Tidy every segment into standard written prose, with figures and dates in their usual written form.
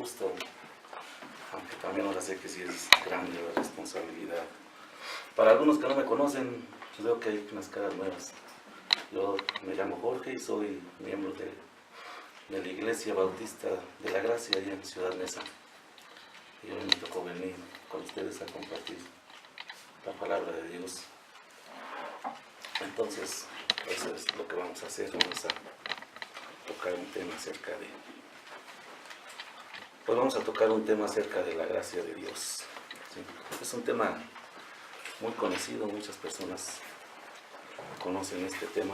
gusto, aunque también ahora sé que sí es grande la responsabilidad. Para algunos que no me conocen, pues veo que hay unas caras nuevas. Yo me llamo Jorge y soy miembro de la Iglesia Bautista de la Gracia allá en Ciudad Neza. Y hoy me tocó venir con ustedes a compartir la palabra de Dios. Entonces, eso es lo que vamos a hacer. Vamos a tocar un tema acerca de... Pues vamos a tocar un tema acerca de la gracia de Dios. ¿Sí? Es un tema muy conocido, muchas personas conocen este tema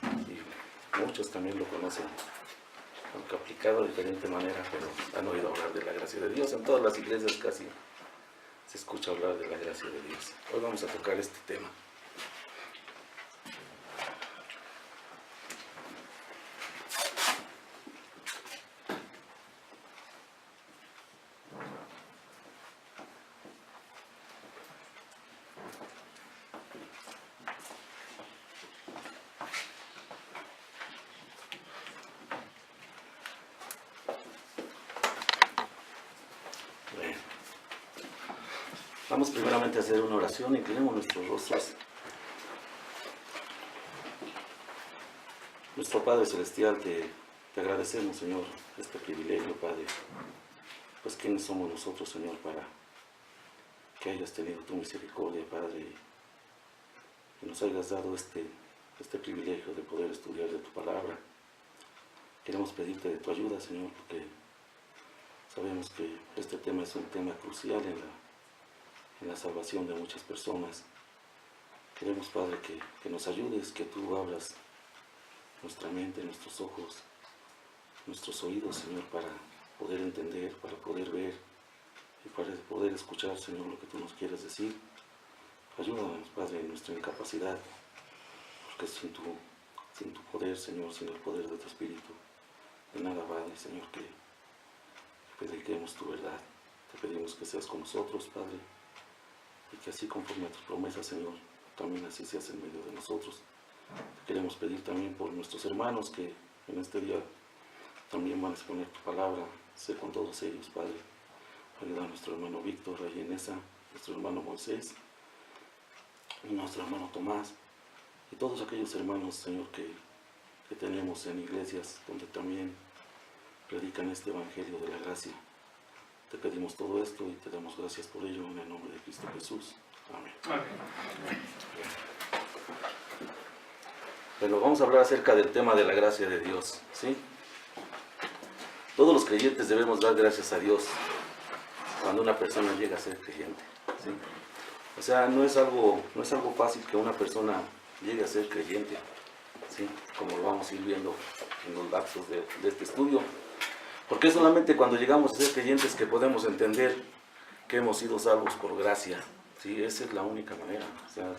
y muchos también lo conocen, aunque aplicado de diferente manera, pero han oído hablar de la gracia de Dios. En todas las iglesias casi se escucha hablar de la gracia de Dios. Hoy vamos a tocar este tema. Vamos primeramente a hacer una oración, inclinemos nuestros rostros. Nuestro Padre Celestial, te agradecemos, Señor, este privilegio, Padre. Pues quiénes somos nosotros, Señor, para que hayas tenido tu misericordia, Padre, y nos hayas dado este privilegio de poder estudiar de tu palabra. Queremos pedirte de tu ayuda, Señor, porque sabemos que este tema es un tema crucial en la salvación de muchas personas. Queremos, Padre, que nos ayudes, que tú abras nuestra mente, nuestros ojos, nuestros oídos, Señor, para poder entender, para poder ver y para poder escuchar, Señor, lo que tú nos quieres decir. Ayúdanos, Padre, en nuestra incapacidad, porque sin tu poder, Señor, sin el poder de tu Espíritu, de nada vale, Señor, que prediquemos tu verdad. Te pedimos que seas con nosotros, Padre, y que así conforme a tus promesas, Señor, también así seas en medio de nosotros. Te queremos pedir también por nuestros hermanos que en este día también van a exponer tu palabra. Sé con todos ellos, Padre. Ayuda a nuestro hermano Víctor, a Yenesa, nuestro hermano Moisés, y nuestro hermano Tomás, y todos aquellos hermanos, Señor, que tenemos en iglesias donde también predican este evangelio de la gracia. Te pedimos todo esto y te damos gracias por ello en el nombre de Cristo Jesús. Amén. Amén. Bueno, vamos a hablar acerca del tema de la gracia de Dios, ¿sí? Todos los creyentes debemos dar gracias a Dios cuando una persona llega a ser creyente, ¿sí? O sea, no es algo fácil que una persona llegue a ser creyente, ¿sí? Como lo vamos a ir viendo en los lapsos de este estudio. Porque es solamente cuando llegamos a ser creyentes que podemos entender que hemos sido salvos por gracia. ¿Sí? Esa es la única manera, o sea,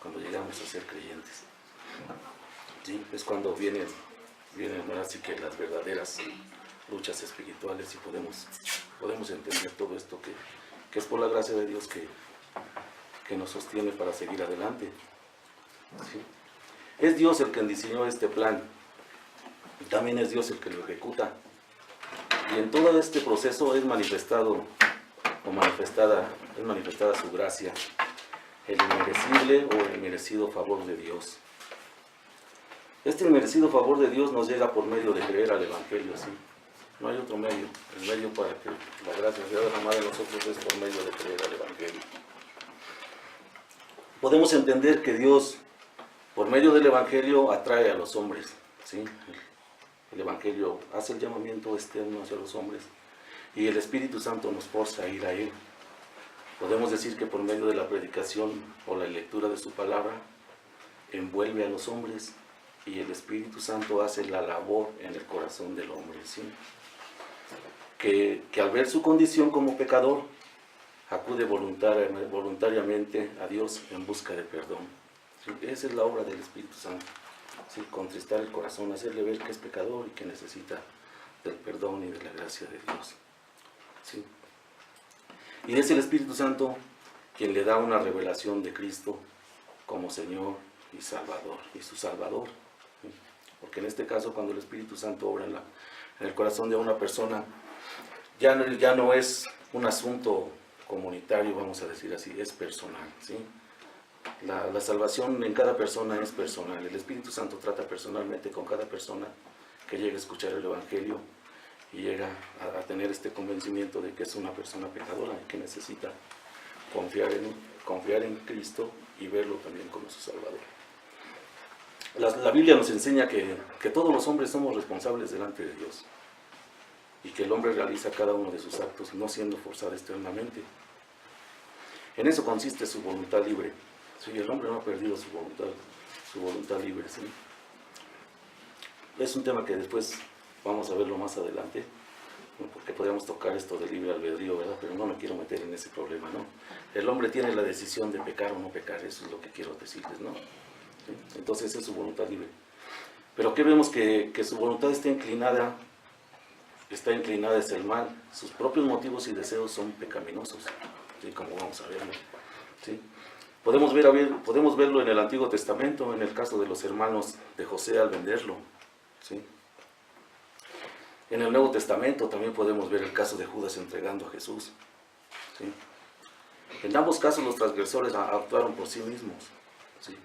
cuando llegamos a ser creyentes. ¿Sí? Es cuando vienen así que las verdaderas luchas espirituales y podemos entender todo esto que es por la gracia de Dios que nos sostiene para seguir adelante. ¿Sí? Es Dios el que diseñó este plan, y también es Dios el que lo ejecuta. Y en todo este proceso es manifestada su gracia, el inmerecible o el merecido favor de Dios. Este inmerecido favor de Dios nos llega por medio de creer al Evangelio, ¿sí? No hay otro medio. El medio para que la gracia sea derramada en nosotros es por medio de creer al Evangelio. Podemos entender que Dios, por medio del Evangelio, atrae a los hombres, ¿sí? El Evangelio hace el llamamiento externo hacia los hombres y el Espíritu Santo nos forza a ir a Él. Podemos decir que por medio de la predicación o la lectura de su palabra, envuelve a los hombres y el Espíritu Santo hace la labor en el corazón del hombre, ¿sí? Que al ver su condición como pecador, acude voluntariamente a Dios en busca de perdón. ¿Sí? Esa es la obra del Espíritu Santo. ¿Sí? Contristar el corazón, hacerle ver que es pecador y que necesita del perdón y de la gracia de Dios. ¿Sí? Y es el Espíritu Santo quien le da una revelación de Cristo como Señor y Salvador, y su Salvador. ¿Sí? Porque en este caso, cuando el Espíritu Santo obra en en el corazón de una persona, ya no es un asunto comunitario, vamos a decir así, es personal, ¿sí? La salvación en cada persona es personal. El Espíritu Santo trata personalmente con cada persona que llega a escuchar el Evangelio y llega a tener este convencimiento de que es una persona pecadora y que necesita confiar en Cristo y verlo también como su Salvador. La Biblia nos enseña que todos los hombres somos responsables delante de Dios y que el hombre realiza cada uno de sus actos no siendo forzado externamente. En eso consiste su voluntad libre. Sí, el hombre no ha perdido su voluntad libre. ¿Sí? Es un tema que después vamos a verlo más adelante, ¿no? Porque podríamos tocar esto del libre albedrío, ¿verdad? Pero no me quiero meter en ese problema, ¿no? El hombre tiene la decisión de pecar o no pecar, eso es lo que quiero decirles, ¿no? ¿Sí? Entonces es su voluntad libre. Pero ¿qué vemos? Que su voluntad está inclinada hacia el mal. Sus propios motivos y deseos son pecaminosos, ¿sí? Como vamos a verlo, ¿sí? Podemos verlo en el Antiguo Testamento, en el caso de los hermanos de José al venderlo, ¿sí? En el Nuevo Testamento también podemos ver el caso de Judas entregando a Jesús, ¿sí? En ambos casos los transgresores actuaron por sí mismos, ¿sí?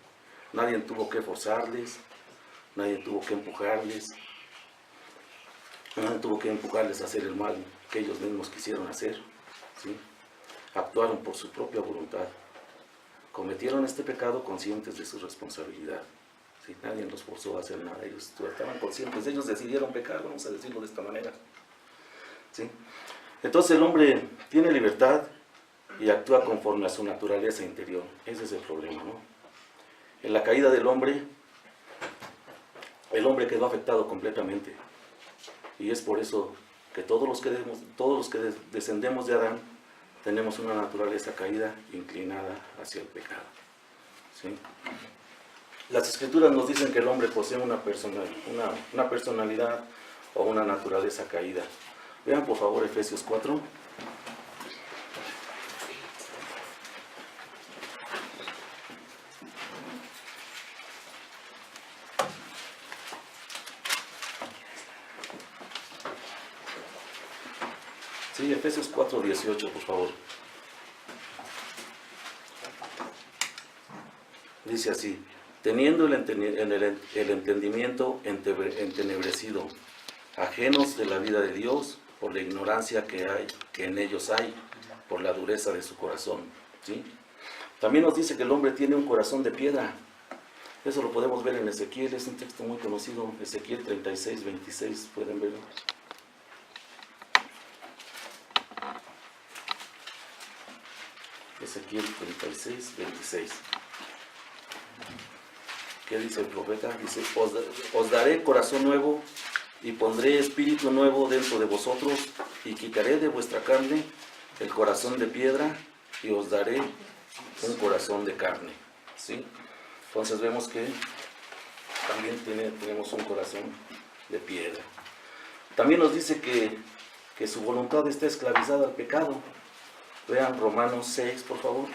Nadie tuvo que forzarles, nadie tuvo que empujarles, nadie tuvo que empujarles a hacer el mal que ellos mismos quisieron hacer, ¿sí? Actuaron por su propia voluntad. Cometieron este pecado conscientes de su responsabilidad. ¿Sí? Nadie los forzó a hacer nada, ellos estaban conscientes, ellos decidieron pecar, vamos a decirlo de esta manera. ¿Sí? Entonces el hombre tiene libertad y actúa conforme a su naturaleza interior. Ese es el problema, ¿no? En la caída del hombre, el hombre quedó afectado completamente. Y es por eso que todos los que descendemos de Adán, tenemos una naturaleza caída, inclinada hacia el pecado. ¿Sí? Las Escrituras nos dicen que el hombre posee una personalidad o una naturaleza caída. Vean por favor Efesios 4. Sí, Efesios 4:18, por favor. Dice así: teniendo el entendimiento entenebrecido, ajenos de la vida de Dios, por la ignorancia que en ellos hay, por la dureza de su corazón. ¿Sí? También nos dice que el hombre tiene un corazón de piedra. Eso lo podemos ver en Ezequiel, es un texto muy conocido, Ezequiel 36:26, pueden verlo. Ezequiel 36:26. ¿Qué dice el profeta? Dice: os daré corazón nuevo y pondré espíritu nuevo dentro de vosotros y quitaré de vuestra carne el corazón de piedra y os daré un corazón de carne. ¿Sí? Entonces vemos que también tenemos un corazón de piedra. También nos dice que su voluntad está esclavizada al pecado. Vean Romanos 6, por favor.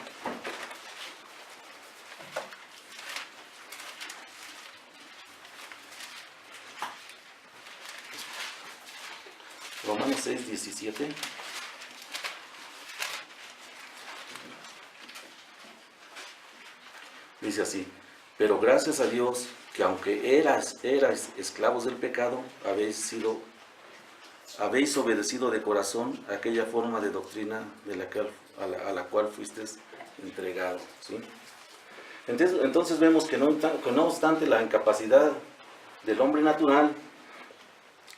Romanos 6:17. Dice así: pero gracias a Dios que aunque erais esclavos del pecado, habéis obedecido de corazón aquella forma de doctrina a la cual fuisteis entregados. ¿Sí? Entonces vemos que no obstante la incapacidad del hombre natural,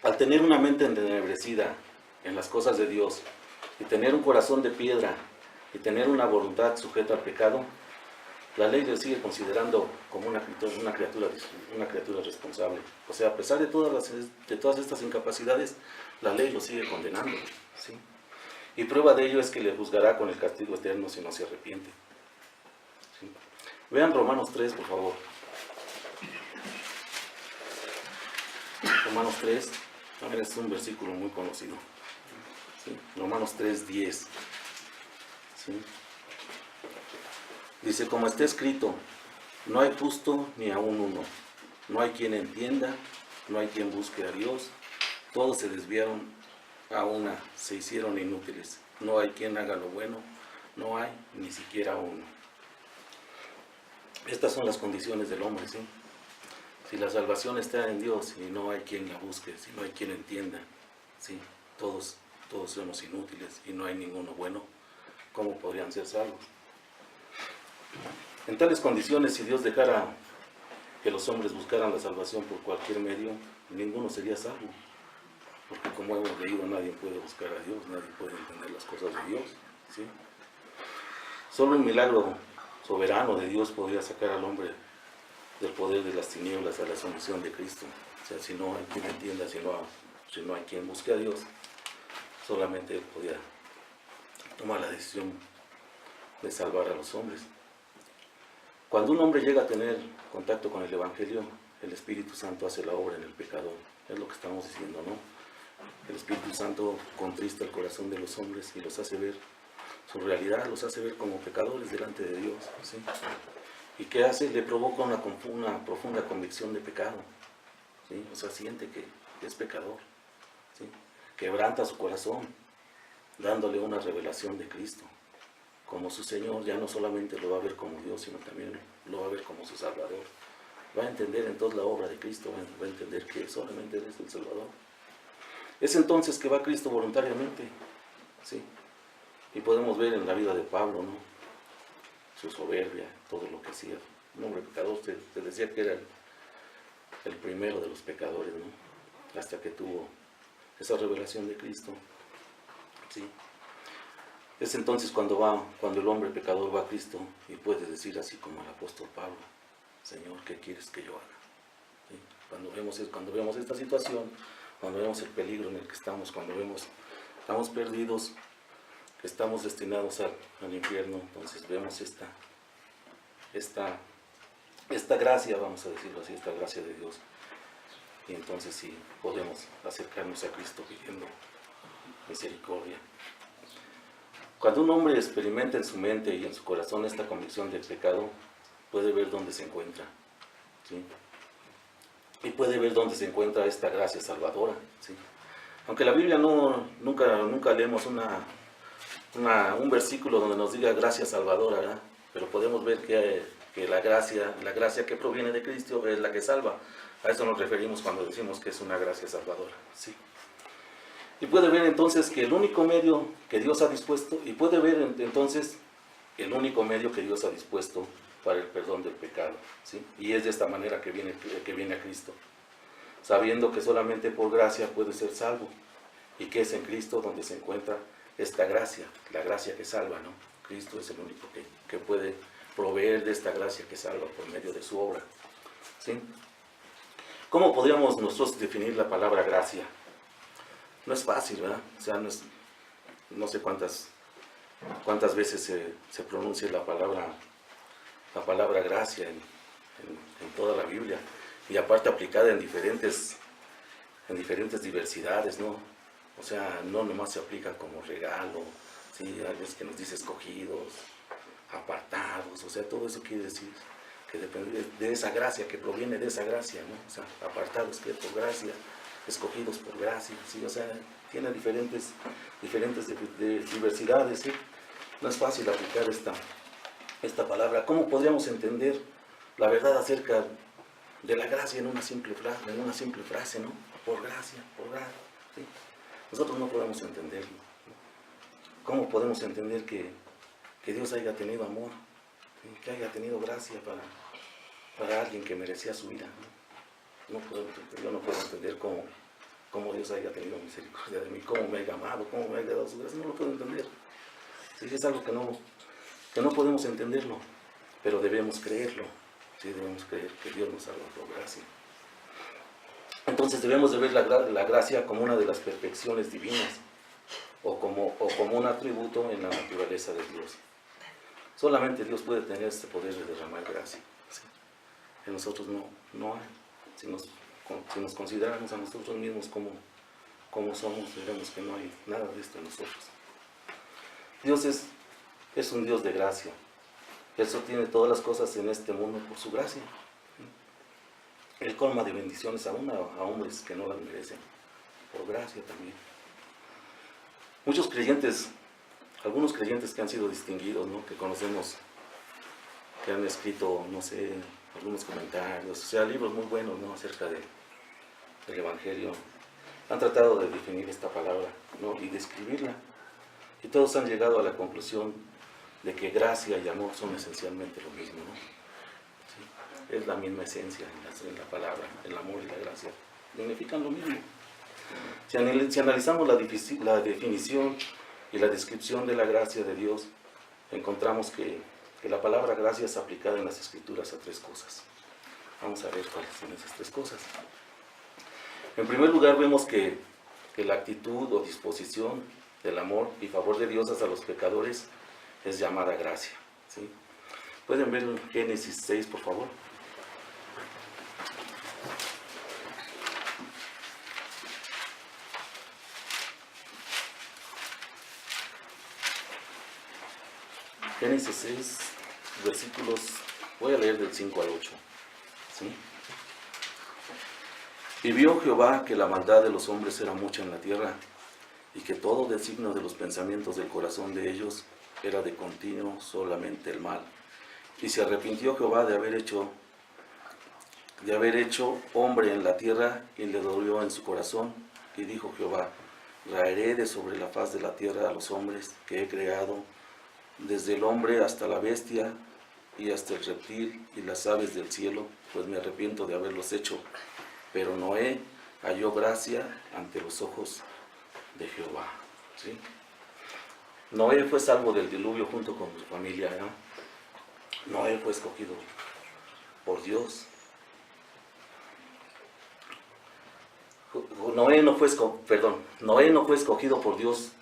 al tener una mente entenebrecida en las cosas de Dios, y tener un corazón de piedra, y tener una voluntad sujeta al pecado, la ley le sigue considerando como una criatura responsable. O sea, a pesar de todas estas incapacidades, la ley lo sigue condenando. ¿Sí? Y prueba de ello es que le juzgará con el castigo eterno si no se arrepiente. ¿Sí? Vean Romanos 3, por favor. Romanos 3, también es un versículo muy conocido. ¿Sí? Romanos 3:10. ¿Sí? Dice: como está escrito, no hay justo ni aun uno, no hay quien entienda, no hay quien busque a Dios, Todos se desviaron a una, se hicieron inútiles. No hay quien haga lo bueno, no hay ni siquiera uno. Estas son las condiciones del hombre, ¿sí? Si la salvación está en Dios y no hay quien la busque, si no hay quien entienda, ¿sí? Todos somos inútiles y no hay ninguno bueno, ¿cómo podrían ser salvos? En tales condiciones, si Dios dejara que los hombres buscaran la salvación por cualquier medio, ninguno sería salvo. Porque como hemos leído, nadie puede buscar a Dios, nadie puede entender las cosas de Dios, ¿sí? Solo un milagro soberano de Dios podría sacar al hombre del poder de las tinieblas a la sumisión de Cristo. O sea, si no hay quien entienda, si no hay quien busque a Dios, solamente Él podía tomar la decisión de salvar a los hombres. Cuando un hombre llega a tener contacto con el Evangelio, el Espíritu Santo hace la obra en el pecador. Es lo que estamos diciendo, ¿no? El Espíritu Santo contrista el corazón de los hombres y los hace ver su realidad, los hace ver como pecadores delante de Dios, ¿sí? ¿Y qué hace? Le provoca una profunda convicción de pecado, ¿sí? O sea, siente que es pecador, ¿sí? Quebranta su corazón, dándole una revelación de Cristo. Como su Señor, ya no solamente lo va a ver como Dios, sino también lo va a ver como su Salvador. Va a entender entonces la obra de Cristo, va a entender que solamente Él es el Salvador. Es entonces que va Cristo voluntariamente, ¿sí? Y podemos ver en la vida de Pablo, ¿no? Su soberbia, todo lo que hacía. Un hombre pecador, se decía que era el primero de los pecadores, ¿no? Hasta que tuvo esa revelación de Cristo, ¿sí? Es entonces cuando el hombre pecador va a Cristo y puede decir así como el apóstol Pablo: Señor, ¿qué quieres que yo haga? ¿Sí? Cuando vemos esta situación, cuando vemos el peligro en el que estamos, cuando estamos perdidos, que estamos destinados al infierno, entonces vemos esta gracia, vamos a decirlo así, esta gracia de Dios. Y entonces sí podemos acercarnos a Cristo pidiendo misericordia. Cuando un hombre experimenta en su mente y en su corazón esta convicción del pecado, puede ver dónde se encuentra, ¿sí? Y puede ver dónde se encuentra esta gracia salvadora, ¿sí? Aunque la Biblia nunca leemos un versículo donde nos diga gracia salvadora, ¿verdad? Pero podemos ver que la gracia que proviene de Cristo es la que salva. A eso nos referimos cuando decimos que es una gracia salvadora, ¿sí? Y puede ver entonces que el único medio que Dios ha dispuesto, para el perdón del pecado, ¿sí? Y es de esta manera que viene a Cristo, sabiendo que solamente por gracia puede ser salvo, y que es en Cristo donde se encuentra esta gracia, la gracia que salva, ¿no? Cristo es el único que puede proveer de esta gracia que salva por medio de su obra, ¿sí? ¿Cómo podríamos nosotros definir la palabra gracia? No es fácil, ¿verdad? O sea, no sé cuántas veces se pronuncia la palabra gracia en toda la Biblia, y aparte aplicada en diferentes diversidades, ¿no? O sea, no nomás se aplica como regalo, ¿sí? Hay veces que nos dice escogidos, apartados, o sea, todo eso quiere decir que depende de esa gracia, que proviene de esa gracia, ¿no? O sea, apartados que por gracia, escogidos por gracia, ¿sí? O sea, tiene diferentes diversidades, ¿sí? No es fácil aplicar esta palabra. ¿Cómo podríamos entender la verdad acerca de la gracia en una simple frase, ¿no? Por gracia, ¿sí? Nosotros no podemos entenderlo, ¿no? ¿Cómo podemos entender que Dios haya tenido amor, ¿sí? Que haya tenido gracia para alguien que merecía su vida, ¿no? Yo no puedo entender cómo Dios haya tenido misericordia de mí, cómo me haya amado, cómo me haya dado su gracia. No lo puedo entender. ¿Sí? Es algo que no podemos entenderlo, pero debemos creerlo. Sí, debemos creer que Dios nos salva por gracia. Entonces debemos de ver la gracia como una de las perfecciones divinas, o como un atributo en la naturaleza de Dios. Solamente Dios puede tener este poder de derramar gracia, ¿sí? En nosotros no hay. Si nos consideramos a nosotros mismos como somos, veremos que no hay nada de esto en nosotros. Dios es un Dios de gracia. Él sostiene todas las cosas en este mundo por su gracia. Él colma de bendiciones aún a hombres que no las merecen. por gracia también. Muchos creyentes, algunos creyentes que han sido distinguidos, ¿no? Que conocemos, que han escrito, no sé, algunos comentarios, o sea, libros muy buenos, ¿no? Acerca del Evangelio, han tratado de definir esta palabra, ¿no? Y describirla. Y todos han llegado a la conclusión de que gracia y amor son esencialmente lo mismo, ¿no? ¿Sí? Es la misma esencia en la palabra, el amor y la gracia. Significan lo mismo. Si analizamos la definición y la descripción de la gracia de Dios, encontramos que la palabra gracia es aplicada en las Escrituras a tres cosas. Vamos a ver cuáles son esas tres cosas. En primer lugar, vemos que la actitud o disposición del amor y favor de Dios hacia los pecadores es llamada gracia, ¿sí? Pueden ver Génesis 6, por favor. Génesis 6, versículos, voy a leer del 5 al 8, ¿sí? Y vio Jehová que la maldad de los hombres era mucha en la tierra, y que todo designio de los pensamientos del corazón de ellos era de continuo solamente el mal. Y se arrepintió Jehová de haber hecho hombre en la tierra, y le dolió en su corazón, y dijo Jehová: raeré de sobre la faz de la tierra a los hombres que he creado, desde el hombre hasta la bestia, y hasta el reptil y las aves del cielo, pues me arrepiento de haberlos hecho. Pero Noé halló gracia ante los ojos de Jehová, ¿sí? Noé fue salvo del diluvio junto con su familia, ¿no? Noé fue escogido por Dios. Noé no fue escogido por Dios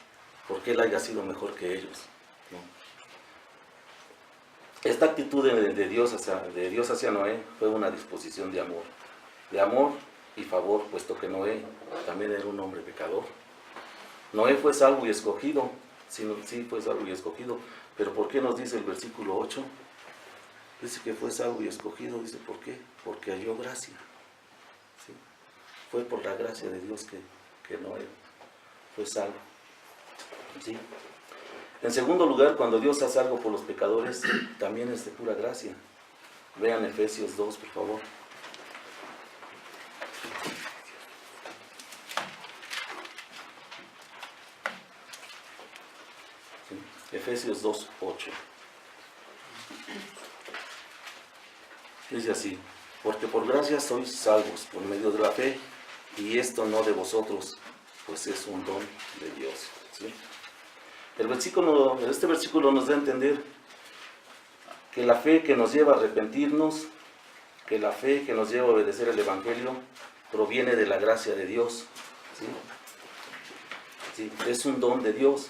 porque él haya sido mejor que ellos, ¿no? Esta actitud de Dios hacia Noé fue una disposición de amor y favor, puesto que Noé también era un hombre pecador. Noé fue salvo y escogido, sí fue salvo y escogido, pero ¿por qué nos dice el versículo 8? Dice que fue salvo y escogido, dice ¿por qué? Porque halló gracia, ¿sí? Fue por la gracia de Dios que Noé fue salvo, ¿sí? En segundo lugar, cuando Dios hace algo por los pecadores, también es de pura gracia. Vean Efesios 2, por favor. Efesios 2, 8. Dice así: porque por gracia sois salvos por medio de la fe, y esto no de vosotros, pues es un don de Dios, ¿sí? Este versículo nos da a entender que la fe que nos lleva a arrepentirnos, que la fe que nos lleva a obedecer el Evangelio, proviene de la gracia de Dios, ¿sí? ¿Sí? Es un don de Dios.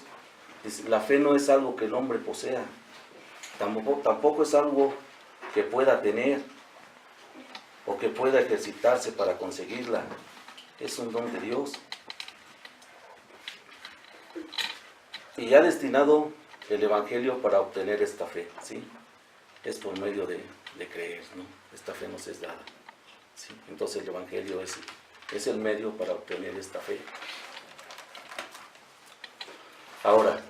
La fe no es algo que el hombre posea, tampoco es algo que pueda tener o que pueda ejercitarse para conseguirla. Es un don de Dios. Y ha destinado el Evangelio para obtener esta fe, ¿sí? Es por medio de creer, ¿no? Esta fe nos es dada, ¿sí? Entonces el Evangelio es el medio para obtener esta fe. Ahora,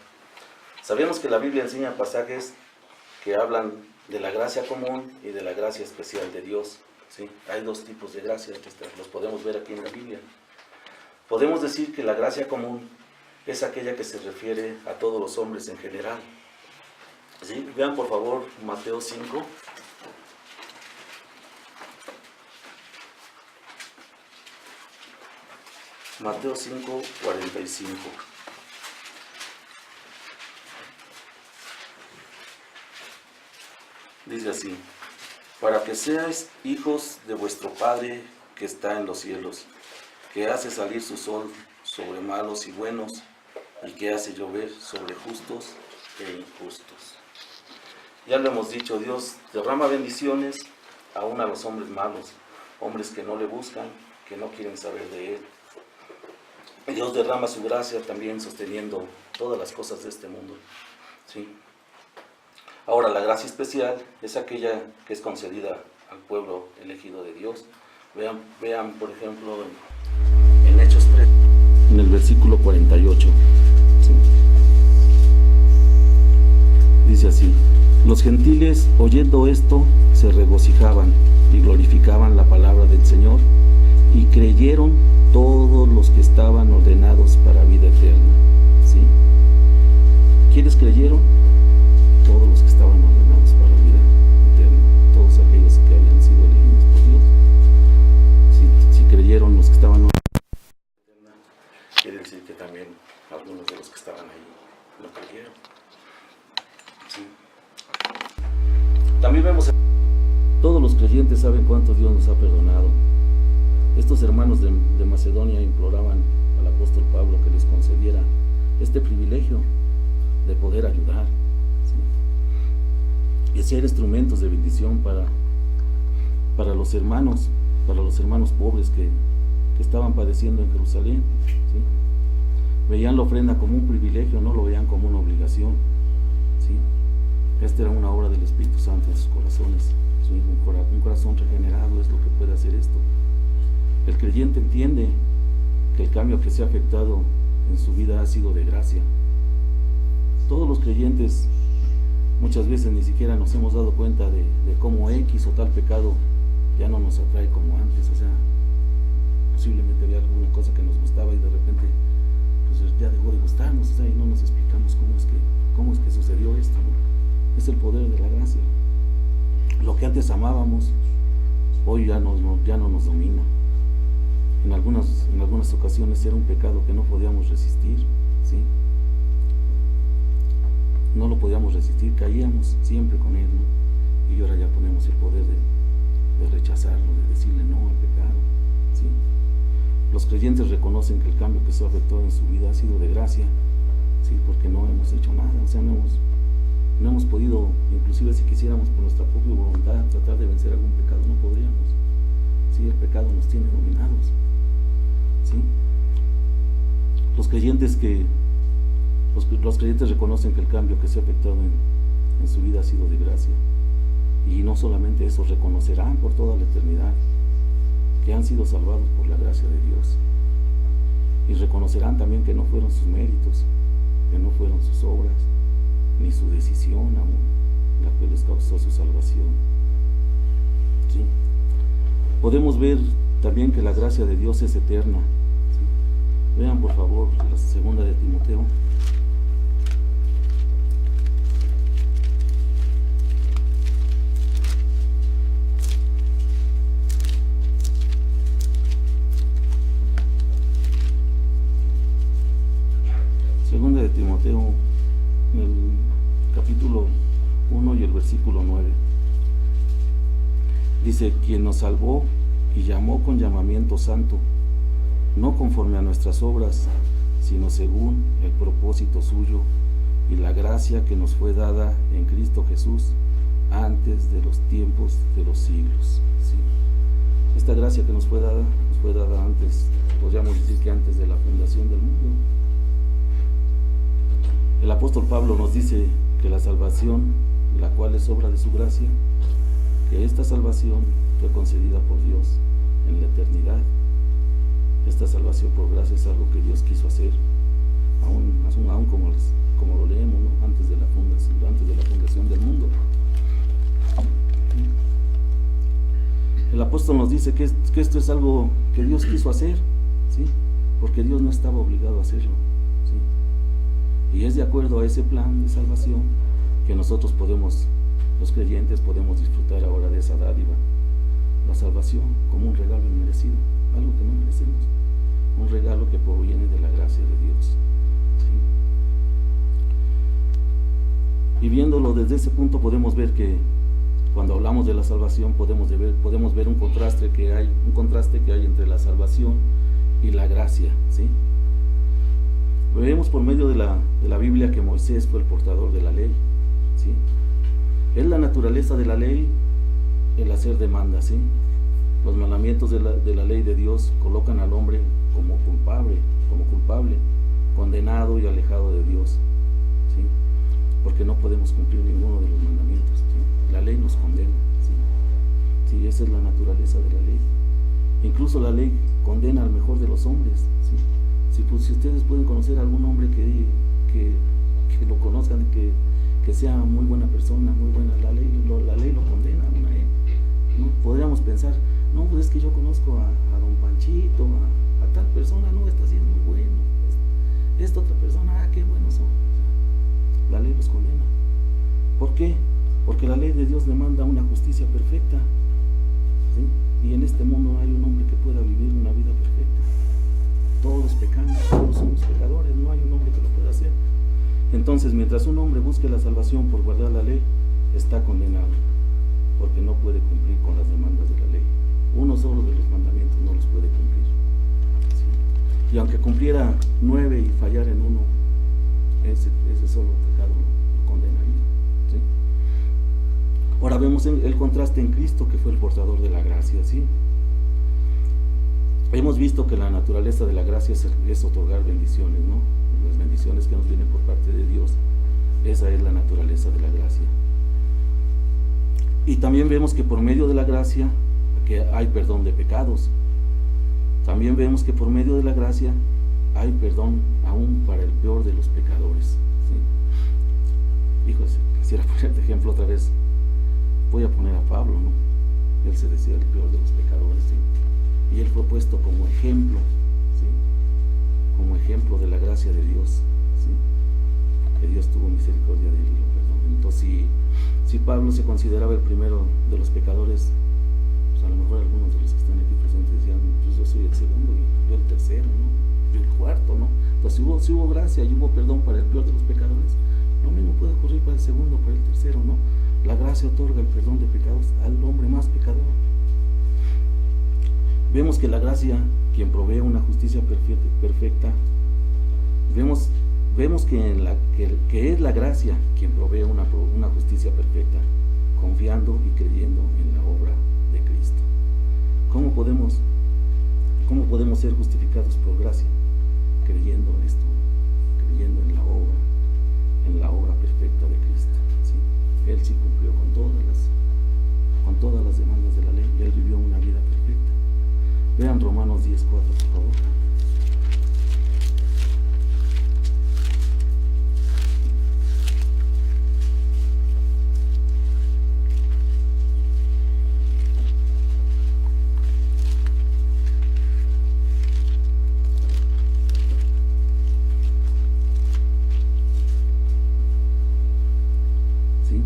sabemos que la Biblia enseña pasajes que hablan de la gracia común y de la gracia especial de Dios, ¿sí? Hay dos tipos de gracia, los podemos ver aquí en la Biblia. Podemos decir que la gracia común es aquella que se refiere a todos los hombres en general, ¿sí? Vean por favor Mateo 5. Mateo 5, 45. Dice así: para que seáis hijos de vuestro Padre que está en los cielos, que hace salir su sol sobre malos y buenos, y que hace llover sobre justos e injustos. Ya lo hemos dicho, Dios derrama bendiciones aún a los hombres malos, hombres que no le buscan, que no quieren saber de Él. Y Dios derrama su gracia también sosteniendo todas las cosas de este mundo, ¿sí? Ahora, la gracia especial es aquella que es concedida al pueblo elegido de Dios. Vean por ejemplo, en Hechos 3. en el versículo 48. ¿Sí? Dice así: los gentiles, oyendo esto, se regocijaban y glorificaban la palabra del Señor, y creyeron todos los que estaban ordenados para vida eterna. ¿Sí? ¿Quiénes creyeron? Todos los que estaban ordenados para vida eterna, todos aquellos que habían sido elegidos por Dios. Si creyeron los que estaban ordenados para vida eterna, quiere decir que también algunos de los que estaban ahí no creyeron. ¿Sí? También vemos, todos los creyentes saben cuánto Dios nos ha perdonado. Estos hermanos de Macedonia imploraban al apóstol Pablo que les concediera este privilegio de poder ayudar, ¿sí? Y ser instrumentos de bendición para los hermanos pobres que estaban padeciendo en Jerusalén, ¿sí? Veían la ofrenda como un privilegio, no lo veían como una obligación, ¿sí? Esta era una obra del Espíritu Santo en sus corazones, ¿sí? Un corazón regenerado es lo que puede hacer esto. El creyente entiende que el cambio que se ha afectado en su vida ha sido de gracia. Todos los creyentes muchas veces ni siquiera nos hemos dado cuenta de cómo X o tal pecado ya no nos atrae como antes. O sea, posiblemente había alguna cosa que nos gustaba y de repente pues ya dejó de gustarnos, o sea, y no nos explicamos cómo es que sucedió esto, ¿no? Es el poder de la gracia. Lo que antes amábamos, hoy ya no nos domina. En algunas ocasiones era un pecado que no podíamos resistir, ¿sí? No lo podíamos resistir, caíamos siempre con él, ¿no? Y ahora ya ponemos el poder de rechazarlo, de decirle no al pecado, ¿sí? Los creyentes reconocen que el cambio que se ha efectuado en su vida ha sido de gracia, ¿sí? Porque no hemos hecho nada, o sea, no hemos podido, inclusive si quisiéramos por nuestra propia voluntad tratar de vencer algún pecado, no podríamos, ¿sí? El pecado nos tiene dominados, ¿sí? Los creyentes reconocen que el cambio que se ha efectuado en su vida ha sido de gracia, y no solamente eso, reconocerán por toda la eternidad que han sido salvados por la gracia de Dios, y reconocerán también que no fueron sus méritos, que no fueron sus obras, ni su decisión aún la que les causó su salvación, ¿sí? Podemos ver también que la gracia de Dios es eterna, ¿sí? Vean por favor la segunda de Timoteo. Segunda de Timoteo, en el capítulo 1 y el versículo 9. Dice: quien nos salvó y llamó con llamamiento santo, no conforme a nuestras obras, sino según el propósito suyo y la gracia que nos fue dada en Cristo Jesús antes de los tiempos de los siglos. ¿Sí? Esta gracia que nos fue dada antes, podríamos decir que antes de la fundación del mundo. El apóstol Pablo nos dice que la salvación, la cual es obra de su gracia, que esta salvación fue concedida por Dios en la eternidad. Esta salvación por gracia es algo que Dios quiso hacer, aún como lo leemos, ¿no? antes de la fundación del mundo. El apóstol nos dice que esto es algo que Dios quiso hacer, ¿sí? Porque Dios no estaba obligado a hacerlo, ¿sí? Y es de acuerdo a ese plan de salvación que nosotros los creyentes podemos disfrutar ahora de esa dádiva, la salvación, como un regalo inmerecido, algo que no merecemos, un regalo que proviene de la gracia de Dios, ¿sí? Y viéndolo desde ese punto podemos ver que cuando hablamos de la salvación podemos ver un contraste que hay entre la salvación y la gracia, ¿sí? Vemos por medio de la Biblia que Moisés fue el portador de la ley, ¿sí? Es la naturaleza de la ley el hacer demandas, ¿sí? Los mandamientos de la ley de Dios colocan al hombre como culpable, condenado y alejado de Dios, ¿sí? Porque no podemos cumplir ninguno de los mandamientos, ¿sí? La ley nos condena, ¿sí? Sí, esa es la naturaleza de la ley. Incluso la ley condena al mejor de los hombres, ¿sí? Si ustedes pueden conocer a algún hombre que lo conozcan, que sea muy buena persona, muy buena, la ley lo condena a una, ¿no? Podríamos pensar, no, pues es que yo conozco a don Panchito, a tal persona, no, está siendo muy bueno, esta otra persona, qué buenos son. La ley los condena. ¿Por qué? Porque la ley de Dios demanda una justicia perfecta, ¿sí? Y en este mundo no hay un hombre que pueda vivir una vida perfecta. Todos pecamos, todos somos pecadores, no hay un hombre que lo pueda hacer. Entonces, mientras un hombre busque la salvación por guardar la ley, está condenado, porque no puede cumplir con las demandas de la ley. Uno solo de los mandamientos no los puede cumplir, ¿sí? Y aunque cumpliera 9 y fallara en uno, ese solo pecado lo condenaría, ¿sí? Ahora vemos el contraste en Cristo, que fue el portador de la gracia, ¿sí? Hemos visto que la naturaleza de la gracia es otorgar bendiciones, ¿no? Las bendiciones que nos vienen por parte de Dios. Esa es la naturaleza de la gracia. Y también vemos que por medio de la gracia que hay perdón de pecados. También vemos que por medio de la gracia hay perdón aún para el peor de los pecadores, ¿sí? Hijos, quisiera poner de ejemplo otra vez. Voy a poner a Pablo, ¿no? Él se decía el peor de los pecadores, ¿sí? Y él fue puesto como ejemplo, ¿sí? Como ejemplo de la gracia de Dios, ¿sí? Que Dios tuvo misericordia de él y lo perdonó. Entonces, si Pablo se consideraba el primero de los pecadores, pues a lo mejor algunos de los que están aquí presentes decían, pues yo soy el segundo y yo el tercero, ¿no? Yo el cuarto, ¿no? Entonces, si hubo gracia y hubo perdón para el peor de los pecadores, lo mismo puede ocurrir para el segundo, para el tercero, ¿no? La gracia otorga el perdón de pecados al hombre más pecador. Vemos que la gracia, quien provee una justicia perfecta, vemos que es la gracia quien provee una justicia perfecta, confiando y creyendo en la obra de Cristo. ¿Cómo podemos ser justificados por gracia? Creyendo en esto, creyendo en la obra perfecta de Cristo, ¿sí? Él sí cumplió con todas las demandas de la ley y él vivió una vida perfecta. Vean Romanos 10:4, por favor. ¿Sí?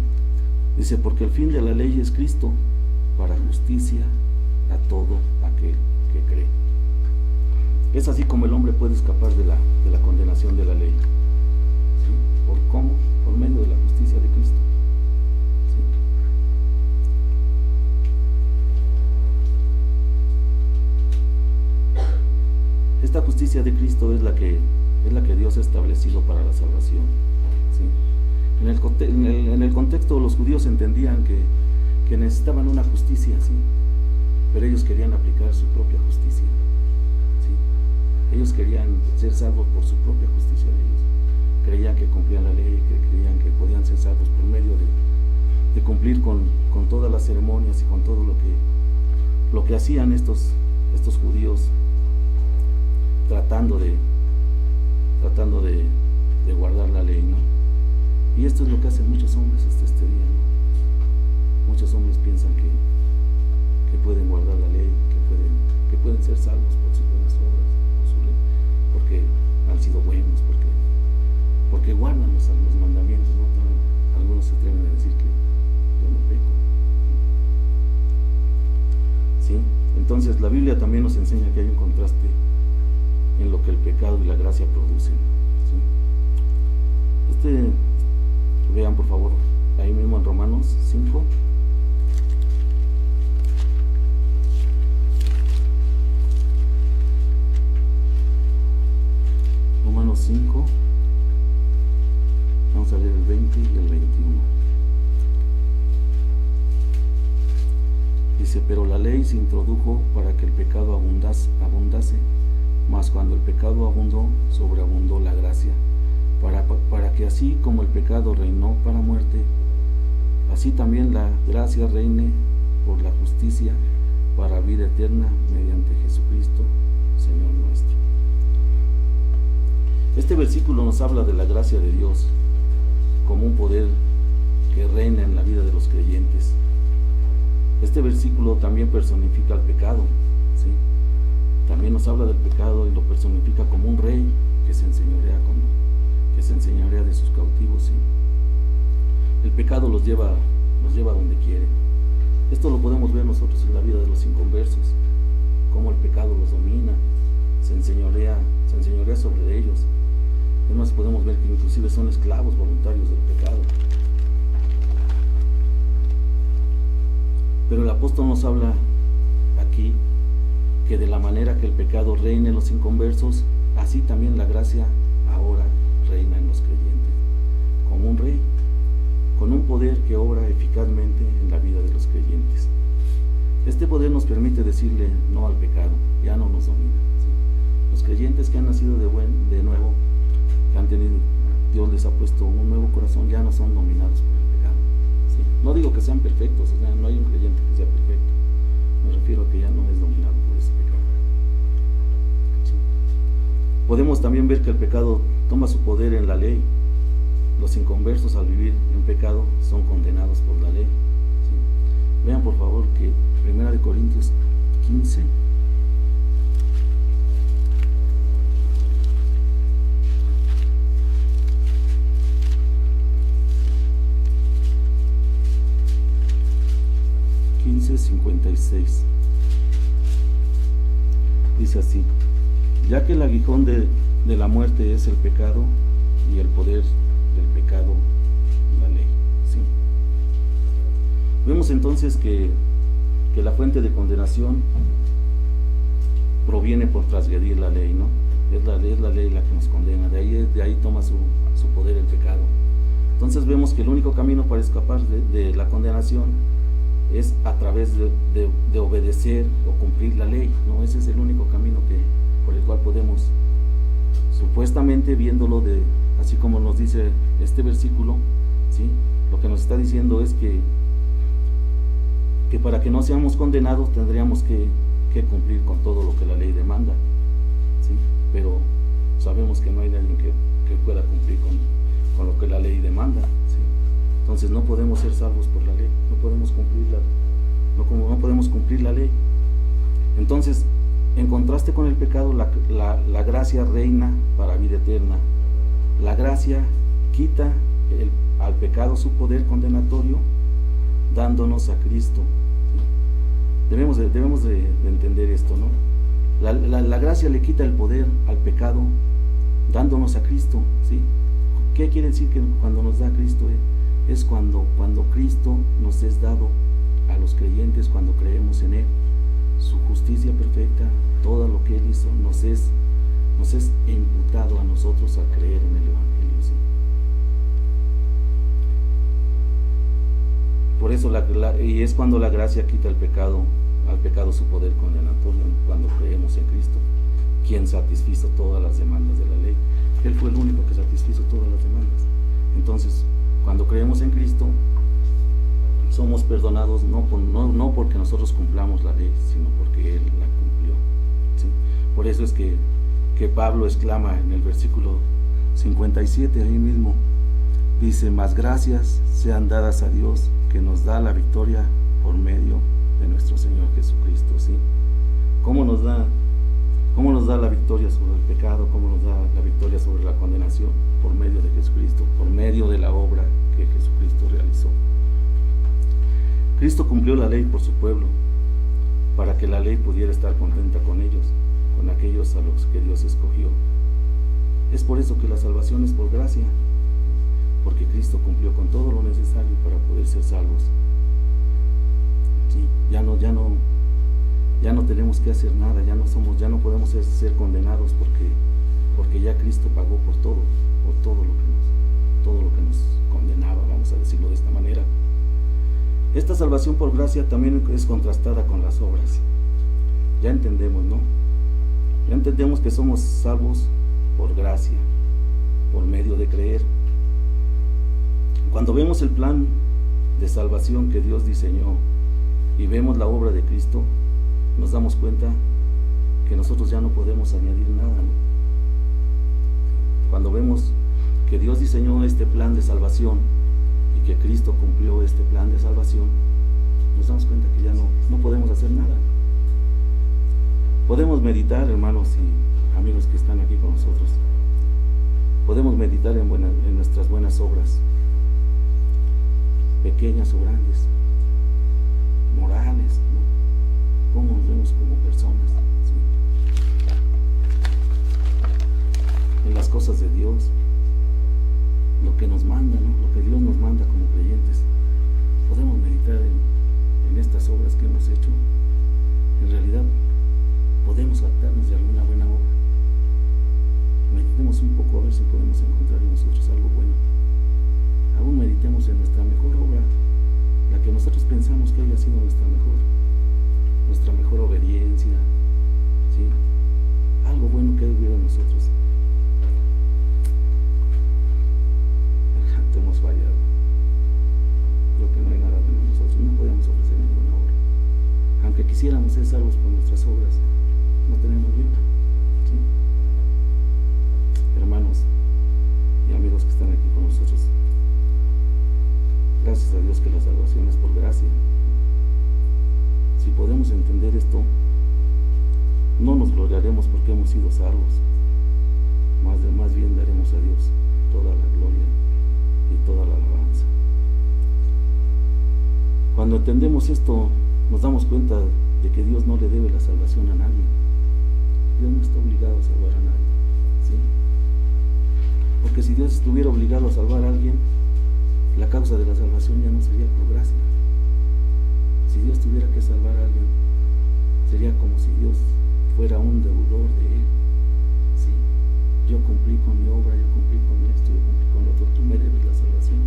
Dice, porque el fin de la ley es Cristo, para justicia a todo aquel que cree. Es así como el hombre puede escapar de la condenación de la ley, ¿sí? ¿Por cómo? Por medio de la justicia de Cristo, ¿sí? Esta justicia de Cristo es la que Dios ha establecido para la salvación, ¿sí? En el contexto, los judíos entendían que necesitaban una justicia, ¿sí? Pero ellos querían aplicar su propia justicia, ¿sí? Ellos querían ser salvos por su propia justicia de ellos. Creían que cumplían la ley, creían que podían ser salvos por medio de cumplir con todas las ceremonias y con todo lo que hacían estos judíos, tratando de guardar la ley, ¿no? Y esto es lo que hacen muchos hombres hasta este día, ¿no? Muchos hombres piensan que pueden guardar la ley, que pueden ser salvos por sus buenas obras, por su ley, porque han sido buenos, porque guardan los mandamientos, ¿no? Algunos se atreven a decir que yo no peco, ¿sí? Entonces la Biblia también nos enseña que hay un contraste en lo que el pecado y la gracia producen, ¿sí? Vean por favor ahí mismo en Romanos 5. Romanos 5, vamos a leer el 20 y el 21. Dice, pero la ley se introdujo para que el pecado abundase, mas cuando el pecado abundó, sobreabundó la gracia, para que así como el pecado reinó para muerte, así también la gracia reine por la justicia para vida eterna mediante Jesucristo, Señor nuestro. Este versículo nos habla de la gracia de Dios como un poder que reina en la vida de los creyentes. Este versículo también personifica el pecado, ¿sí? También nos habla del pecado y lo personifica como un rey que se enseñorea de sus cautivos, ¿sí? El pecado los lleva donde quiere. Esto lo podemos ver nosotros en la vida de los inconversos, cómo el pecado los domina, se enseñorea sobre ellos. Además podemos ver que inclusive son esclavos voluntarios del pecado. Pero el apóstol nos habla aquí que de la manera que el pecado reina en los inconversos, así también la gracia ahora reina en los creyentes, como un rey, con un poder que obra eficazmente en la vida de los creyentes. Este poder nos permite decirle no al pecado, ya no nos domina, ¿sí? Los creyentes que han nacido de nuevo, que han tenido, Dios les ha puesto un nuevo corazón, ya no son dominados por el pecado, ¿sí? No digo que sean perfectos, o sea, no hay un creyente que sea perfecto, me refiero a que ya no es dominado por ese pecado, ¿sí? Podemos también ver que el pecado toma su poder en la ley. Los inconversos al vivir en pecado son condenados por la ley, ¿sí? Vean por favor que 1 Corintios 15 56 dice así: ya que el aguijón de la muerte es el pecado, y el poder del pecado la ley, ¿sí? Vemos entonces que la fuente de condenación proviene por transgredir la ley, ¿no? Es la ley la que nos condena, de ahí toma su poder el pecado. Entonces vemos que el único camino para escapar de la condenación es a través de obedecer o cumplir la ley, ¿no? Ese es el único camino por el cual podemos, supuestamente viéndolo así como nos dice este versículo, ¿sí? Lo que nos está diciendo es que para que no seamos condenados tendríamos que cumplir con todo lo que la ley demanda, ¿sí? Pero sabemos que no hay nadie que pueda cumplir con lo que la ley demanda, ¿sí? Entonces no podemos ser salvos por la ley, no podemos cumplir la ley. Entonces, en contraste con el pecado, la gracia reina para vida eterna. La gracia quita al pecado su poder condenatorio, dándonos a Cristo, ¿sí? Debemos de entender esto, ¿no? La gracia le quita el poder al pecado, dándonos a Cristo, ¿sí? ¿Qué quiere decir que cuando nos da Cristo? Es cuando Cristo nos es dado a los creyentes, cuando creemos en Él. Su justicia perfecta, todo lo que Él hizo, nos es imputado a nosotros al creer en el Evangelio, ¿sí? Por eso y es cuando la gracia quita al pecado su poder condenatorio, cuando creemos en Cristo, quien satisfizo todas las demandas de la ley. Él fue el único que satisfizo todas las demandas. Entonces, cuando creemos en Cristo, somos perdonados no porque nosotros cumplamos la ley, sino porque Él la cumplió, ¿sí? Por eso es que Pablo exclama en el versículo 57, ahí mismo, dice: mas gracias sean dadas a Dios, que nos da la victoria por medio de nuestro Señor Jesucristo, ¿sí? ¿Cómo nos da la victoria sobre el pecado? ¿Cómo nos da la victoria sobre la condenación? Por medio de Jesucristo, por medio de la obra que Jesucristo realizó. Cristo cumplió la ley por su pueblo, para que la ley pudiera estar contenta con ellos, con aquellos a los que Dios escogió. Es por eso que la salvación es por gracia, porque Cristo cumplió con todo lo necesario para poder ser salvos. Sí, ya no tenemos que hacer nada, ya no podemos ser condenados porque ya Cristo pagó por todo lo que nos condenaba, vamos a decirlo de esta manera. Esta salvación por gracia también es contrastada con las obras. Ya entendemos, ¿no? Ya entendemos que somos salvos por gracia, por medio de creer. Cuando vemos el plan de salvación que Dios diseñó y vemos la obra de Cristo, nos damos cuenta que nosotros ya no podemos añadir nada, ¿no? cuando vemos que Dios diseñó este plan de salvación y que Cristo cumplió este plan de salvación, nos damos cuenta que ya no podemos hacer nada. Podemos meditar, hermanos y amigos que están aquí con nosotros, podemos meditar en nuestras buenas obras, pequeñas o grandes, morales, ¿no? Cómo nos vemos como personas, ¿sí? En las cosas de Dios, lo que nos manda, ¿no? Lo que Dios nos manda como creyentes. Podemos meditar en estas obras que hemos hecho. En realidad podemos adaptarnos de alguna buena obra. Meditemos un poco a ver si podemos encontrar en nosotros algo bueno. Aún meditemos en nuestra mejor obra, la que nosotros pensamos que haya sido nuestra mejor obediencia, ¿sí? Algo bueno que haya habido en nosotros. Hemos fallado. Creo que no hay nada bueno en nosotros, no podemos ofrecer ninguna obra. Aunque quisiéramos ser salvos por nuestras obras, no tenemos vida, ¿sí? Hermanos y amigos que están aquí con nosotros, gracias a Dios que la salvación es por gracia. Si podemos entender esto, no nos gloriaremos porque hemos sido salvos, más bien daremos a Dios toda la gloria y toda la alabanza. Cuando entendemos esto, nos damos cuenta de que Dios no le debe la salvación a nadie. Dios no está obligado a salvar a nadie, ¿sí? Porque si Dios estuviera obligado a salvar a alguien, la causa de la salvación ya no sería por gracia. Si Dios tuviera que salvar a alguien, sería como si Dios fuera un deudor de él, ¿sí? Yo cumplí con mi obra, yo cumplí con esto, yo cumplí con lo otro, tú me debes la salvación.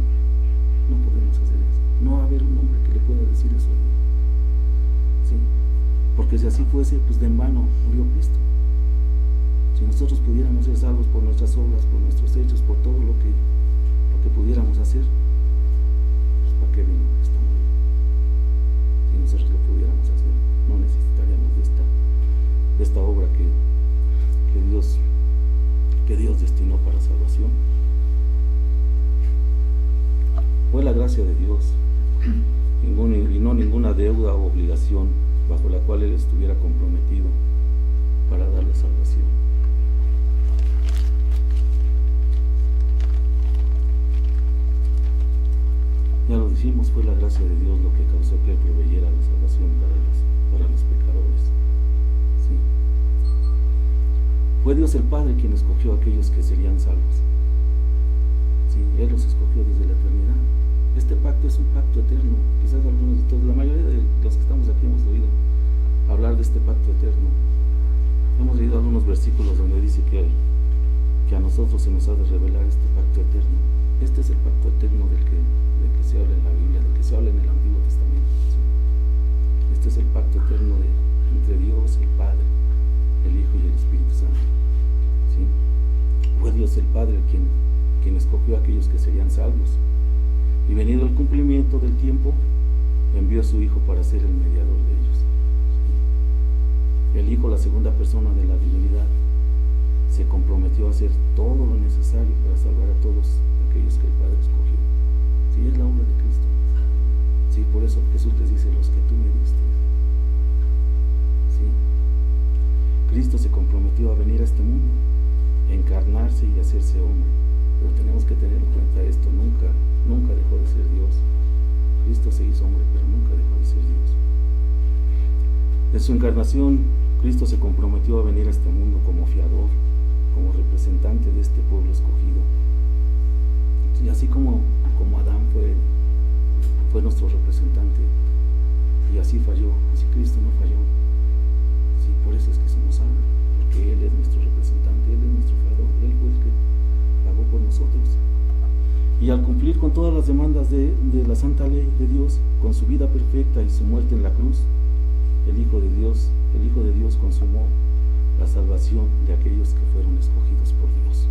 No podemos hacer eso. No va a haber un hombre que le pueda decir eso a Dios, ¿sí? Porque si así fuese, pues de en vano murió Cristo. Si nosotros pudiéramos ser salvos por nuestras obras, por nuestros hechos, por todo lo que pudiéramos hacer, pues ¿para qué vino Cristo a morir? Si nosotros lo pudiéramos hacer, no necesitaríamos de esta obra que Dios destinó para salvación. Fue la gracia de Dios y no ninguna deuda o obligación bajo la cual Él estuviera comprometido para dar la salvación. Ya lo dijimos, fue la gracia de Dios lo que causó que Él proveyera la salvación para los pecadores, ¿sí? Fue Dios el Padre quien escogió a aquellos que serían salvos, ¿sí? Él los escogió desde la eternidad. Este pacto es un pacto eterno. Quizás algunos de todos, la mayoría de los que estamos aquí hemos oído hablar de este pacto eterno. Hemos leído algunos versículos donde dice que a nosotros se nos ha de revelar este pacto eterno. Este es el pacto eterno del que se habla en la Biblia, del que se habla en el Antiguo Testamento, ¿sí? Este es el pacto eterno entre Dios, el Padre, el Hijo y el Espíritu Santo, ¿sí? Fue Dios el Padre quien escogió a aquellos que serían salvos, y venido el cumplimiento del tiempo, envió a su Hijo para ser el mediador de ellos, ¿sí? El Hijo, la segunda persona de la divinidad, se comprometió a hacer todo lo necesario para salvar a todos aquellos que el Padre escogió. Sí, es la obra de Cristo. Sí, por eso Jesús les dice: los que tú me diste. Sí. Cristo se comprometió a venir a este mundo, a encarnarse y hacerse hombre. Pero tenemos que tener en cuenta esto: nunca dejó de ser Dios. Cristo se hizo hombre, pero nunca dejó de ser Dios. En su encarnación, Cristo se comprometió a venir a este mundo como fiador, como representante de este pueblo escogido. Y así como Adán fue nuestro representante, y así falló, así Cristo no falló. Sí, por eso es que somos salvos, porque Él es nuestro representante, Él es nuestro fiador, Él fue el que pagó por nosotros. Y al cumplir con todas las demandas de la santa ley de Dios, con su vida perfecta y su muerte en la cruz, el Hijo de Dios consumó la salvación de aquellos que fueron escogidos por Dios.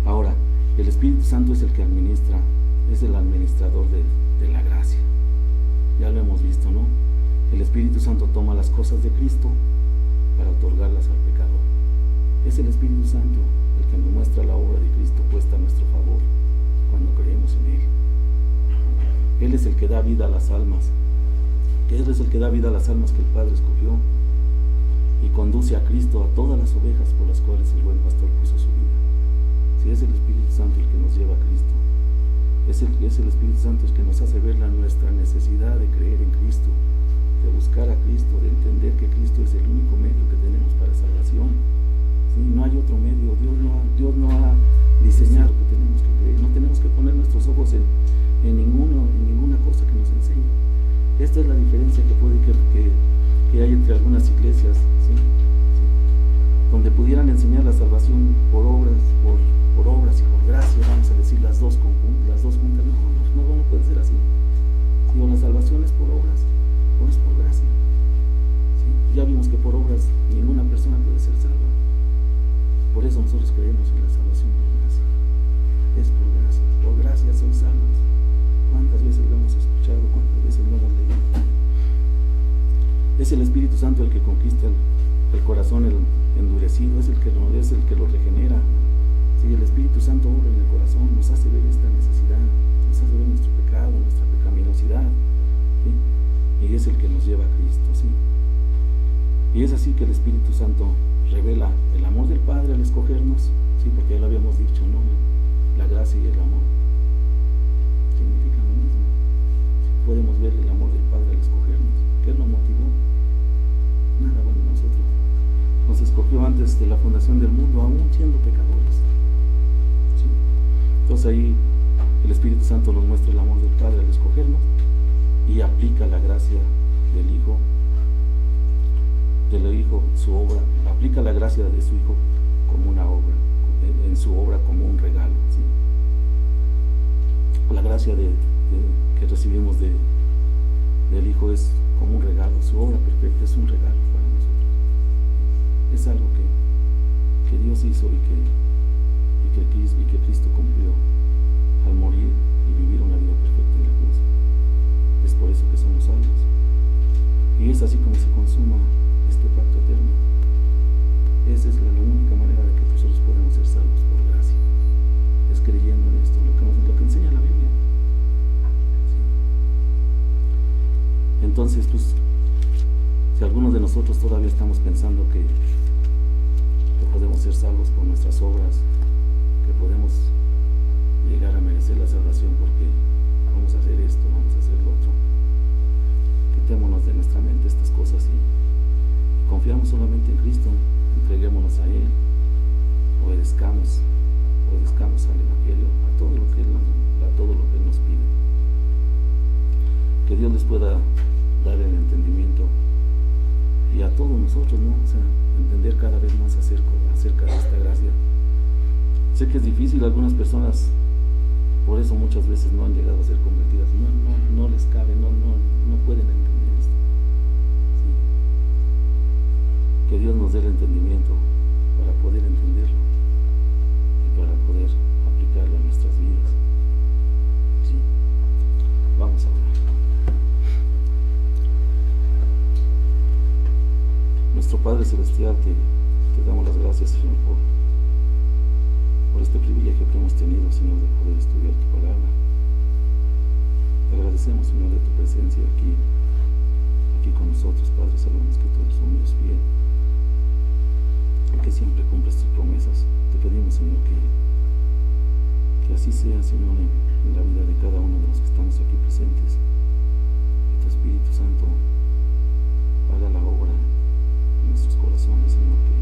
Ahora, el Espíritu Santo es el que administra, es el administrador de la gracia. Ya lo hemos visto, ¿no? El Espíritu Santo toma las cosas de Cristo para otorgarlas al pecador. Es el Espíritu Santo el que nos muestra la obra de Cristo puesta a nuestro favor cuando creemos en Él. Él es el que da vida a las almas. Él es el que da vida a las almas que el Padre escogió y conduce a Cristo a todas las ovejas por las cuales el buen pastor puso su vida. Si es el Espíritu Santo el que nos lleva a Cristo, es el Espíritu Santo el que nos hace ver nuestra necesidad de creer en Cristo, de buscar a Cristo, de entender que Cristo es el único medio que tenemos para salvación. ¿Sí? No hay otro medio. Dios no ha diseñado que tenemos que creer. No tenemos que poner nuestros ojos en ninguna cosa que nos enseñe. Esta es la diferencia que hay entre algunas iglesias, ¿sí? ¿Sí? Donde pudieran enseñar la salvación por obras y por gracia, vamos a decir las dos juntas. No puede ser así. ¿Sí? O la salvación es por obras o es por gracia. ¿Sí? Ya vimos que por obras ninguna persona puede ser salva. Por eso nosotros creemos en la salvación por gracia. Es por gracia. Por gracia sois salvos. ¿Cuántas veces lo hemos escuchado? ¿Cuántas veces lo hemos leído? Es el Espíritu Santo el que conquista el corazón endurecido, es el que lo regenera. Sí, el Espíritu Santo obra en el corazón, nos hace ver esta necesidad, nos hace ver nuestro pecado, nuestra pecaminosidad, ¿sí? Y es el que nos lleva a Cristo, ¿sí? Y es así que el Espíritu Santo revela el amor del Padre al escogernos, ¿sí? Porque ya lo habíamos dicho, ¿no? La gracia y el amor significan lo mismo. Podemos ver el amor del Padre al escogernos. ¿Qué lo motivó? Nada bueno, nosotros. Nos escogió antes de la fundación del mundo, aún siendo pecadores. ¿Sí? Entonces ahí el Espíritu Santo nos muestra el amor del Padre al escogernos y aplica la gracia del Hijo, su obra, aplica la gracia de su Hijo como una obra, en su obra como un regalo. ¿Sí? La gracia que recibimos del Hijo es como un regalo, su obra perfecta es un regalo para nosotros. Es algo que Dios hizo y que Cristo cumplió al morir y vivir una vida perfecta en la cruz. Es por eso que somos salvos. Y es así como se consuma este pacto eterno. Esa es la única manera de que nosotros podemos ser salvos por gracia. Es creyendo en esto, lo que enseña la Biblia. ¿Sí? Entonces, pues, si algunos de nosotros todavía estamos pensando que podemos ser salvos por nuestras obras, que podemos llegar a merecer la salvación porque vamos a hacer esto, vamos a hacer lo otro, quitémonos de nuestra mente estas cosas y confiamos solamente en Cristo, entreguémonos a Él, obedezcamos al Evangelio, a todo lo que Él nos pide. Que Dios les pueda dar el entendimiento y a todos nosotros, ¿no? O sea, entender cada vez más acerca de esta gracia. Sé que es difícil, algunas personas por eso muchas veces no han llegado a ser convertidas, no les cabe, no pueden entender esto. ¿Sí? Que Dios nos dé el entendimiento para poder entenderlo y para poder aplicarlo a nuestras vidas. ¿Sí? Vamos a orar. Nuestro Padre Celestial, te damos las gracias, Señor, por este privilegio que hemos tenido, Señor, de poder estudiar tu palabra. Te agradecemos, Señor, de tu presencia aquí con nosotros, Padre. Sabemos que tú eres un Dios fiel y que siempre cumples tus promesas. Te pedimos, Señor, que así sea, Señor, en la vida de cada uno de los que estamos aquí presentes. Que tu Espíritu Santo haga la obra en nuestros corazones, Señor, que